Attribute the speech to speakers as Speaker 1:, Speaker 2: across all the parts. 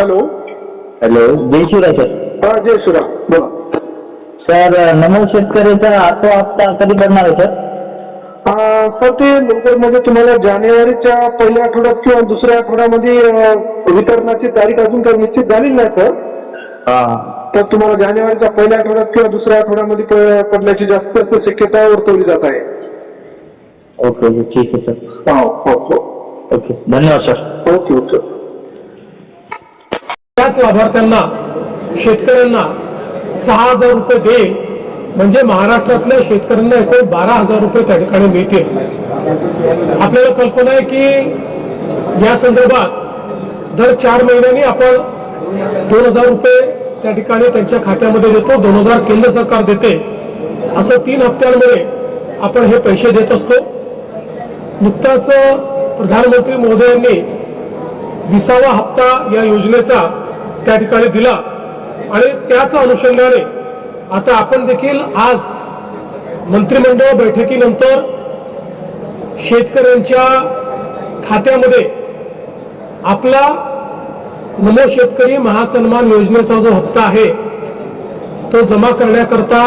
Speaker 1: Hello
Speaker 2: hello, जय Shivray sir.
Speaker 1: हा जय श्रीराम बोला.
Speaker 2: Sir, नमो शेतकऱ्याचा आठवा हप्ता कधी पडणार आहे सर?
Speaker 1: सर ते लवकरमध्ये तुम्हाला जानेवारीच्या पहिल्या आठवड्यात किंवा दुसऱ्या आठवड्यामध्ये वितरणाची तारीख अजून काही निश्चित झाली नाही सर. तर तुम्हाला जानेवारीच्या पहिल्या आठवड्यात किंवा दुसऱ्या आठवड्यामध्ये पडण्याची जास्त शक्यता वर्तवली जात आहे.
Speaker 2: ओके ओके, ठीक आहे सर.
Speaker 1: हो हो हो,
Speaker 2: ओके, धन्यवाद सर.
Speaker 1: Okay okay.
Speaker 3: त्याच लाभार्थ्यांना शेतकऱ्यांना 6,000 रुपये देईल, म्हणजे महाराष्ट्रातल्या शेतकऱ्यांना एकूण 12,000 रुपये त्या ठिकाणी मिळतील. आपल्याला कल्पना आहे की या संदर्भात दर 4 महिन्यांनी आपण 2,000 रुपये त्या ठिकाणी त्यांच्या खात्यामध्ये देतो. 2,000 केंद्र सरकार देते. असं 3 हप्त्यांमध्ये आपण हे पैसे देत असतो. नुकताच प्रधानमंत्री महोदयांनी 20वा हप्ता या योजनेचा त्या ठिकाणी दिला आणि त्याच अनुषंगाने आता आपण देखील आज मंत्रिमंडळ बैठकीनंतर शेतकऱ्यांच्या खात्यामध्ये आपला नमो शेतकरी महासन्मान योजनेचा जो हप्ता आहे तो जमा करण्याकरता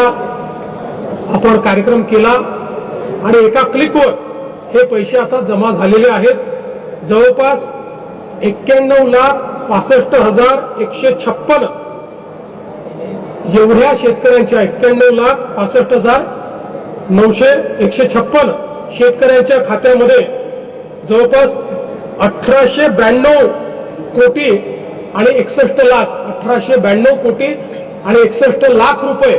Speaker 3: आपण कार्यक्रम केला आणि एका क्लिकवर हे पैसे आता जमा झालेले आहेत. जवळपास 91,65,156 एवढ्या शेतकऱ्यांच्या 91,65,156 शेतकऱ्यांच्या खात्यामध्ये जवळपास 1,892 कोटी आणि 61 लाख 1,892 कोटी आणि 61 लाख रुपये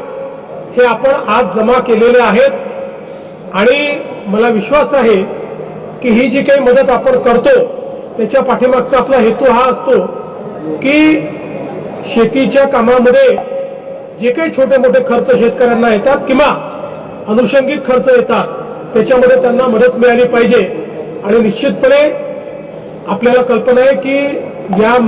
Speaker 3: हे आपण आज जमा केलेले आहेत. आणि मला विश्वास आहे की ही जी काही मदत आपण करतो त्याच्या पाठीमागचा आपला हेतू हा असतो की शेतीच्या कामामध्ये जे काही छोटे मोठे खर्च शेतकऱ्यांना येतात किंवा अनुषंगिक खर्च येतात त्याच्यामध्ये त्यांना मदत मिळाली पाहिजे. आणि निश्चितपणे आपल्याला कल्पना आहे की या